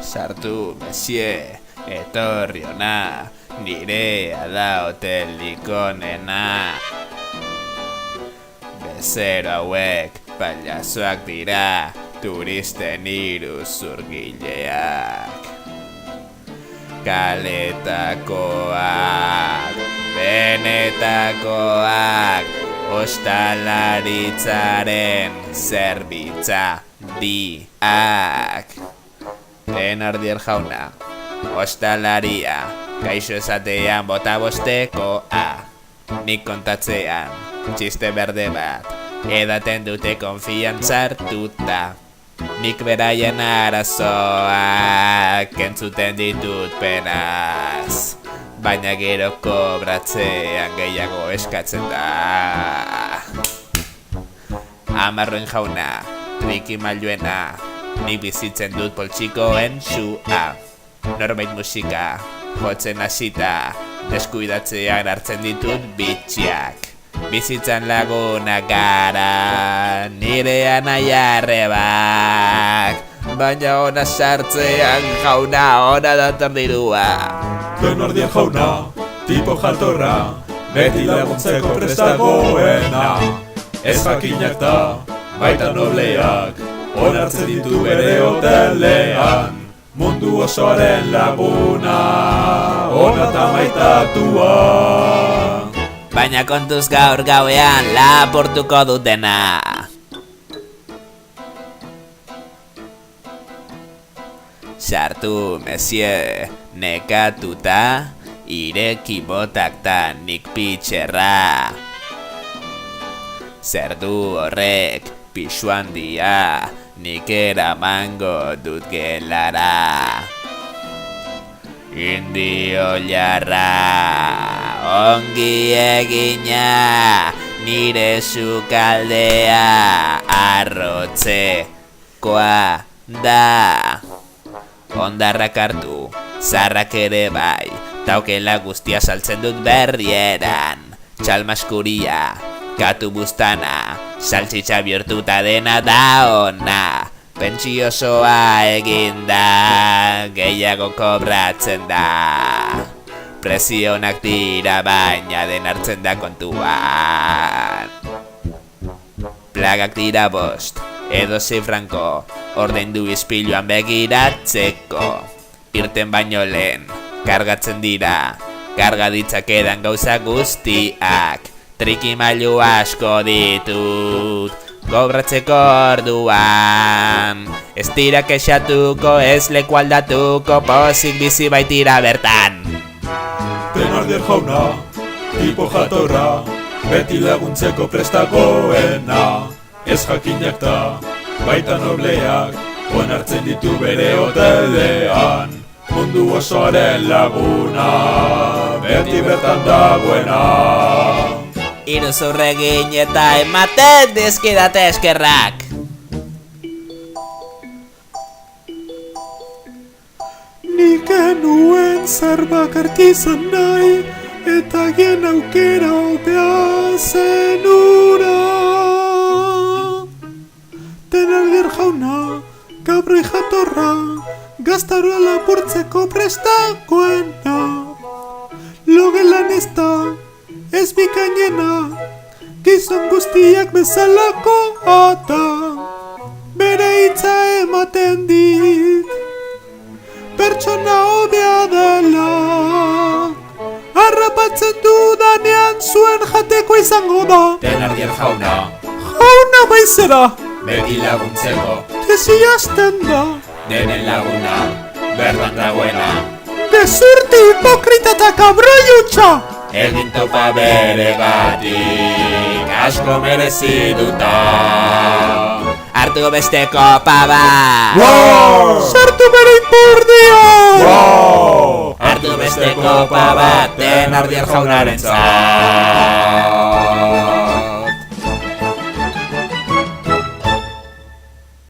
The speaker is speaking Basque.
Sartu, mesie, etorri ona, nirea da hotelik onena. Bezero hauek pailazoak dira, turisten iruzurgileak. Kaletakoak, benetakoak, ostalaritzaren zerbitza diak. Thenardier jauna, ostalaria, kaixo esatean bota bostekoa. Nik kontatzean, txiste berde bat, edaten dute konfiantza hartuta. Nik beraien arazoak entzuten ditut penaz, baina gero kobratzean gehiago eskatzen da. Amarroen jauna, trikimailuena, nik bizitzen dut poltsikoen sua. Norbait musika, jotzen hasita, deskuidatzean hartzen ditut bitxiak. Bizitzan lagunak gara, nire anaia arrebak, baina ona sartzean jauna, ona dator dirua. Thenardier jauna, tipo jatorra, beti laguntzeko prestagoena. Ez jakinak da, baita nobleak, onartzen ditu bere hotelean. Mundu osoaren laguna, ona eta maitatua. Baina kontuz gaur gauean lapurtuko dutena. Sartu, mesie, nekatuta, ireki botakta nik pitxerra. Zer du horrek pixu handia, nik eramango dut gelara. Indio jarra, ongi egina, nire sukaldea arrotzekoa da. Ondarrak hartu, zarrak ere bai, taukela guztia saltzen dut berrieran. Txalmaskuria, katu buztana, saltxitxa bihurtuta dena da ona. Pentsiosoa eginda, gehiago kobratzen da. Presionak dira baina den hartzen da kontuan. Plagak dira 5, edo 6 franko, ordaindu ispiluan begiratzeko. Irten baino lehen, kargatzen dira, karga ditzakedan gauza guztiak. Trikimailu asko ditut, kobratzeko orduan. Ez dira kexatuko, ez leku aldatuko, pozik bizi baitira bertan. Thenardier jauna, tipo jatorra, beti laguntzeko prestagoena. Ez jakinak da, baita nobleak, onartzen ditu bere hotelean. Mundu osoaren laguna, beti bertan dagoena. Iruzur egin eta ematen dizkidate eskerrak. Nik enuen zer bakarti izan nahi, eta gen aukera hobea zenura. Thenardier jauna, gabroi jatorra, gaztaroa lapurtzeko prestagoena. Logelan ez da, ez bikainena, gizon guztiak bezalako ata. Bere hitza ematen dit, pertsona hobea dela. Harrapatzen dudanean zuen jateko izango da. Thenardier jauna, Jauna baizera, beti laguntzeko, desiasten da. denen laguna, bertan dagoena. Gezurti hipokrita eta kabroi hutsa. Egin topa beregatik, asko merezi duta. Hartu beste kopa bat. Sartu bere ipurdia. Hartu beste kopa bat, Thenardier jaunarentzat.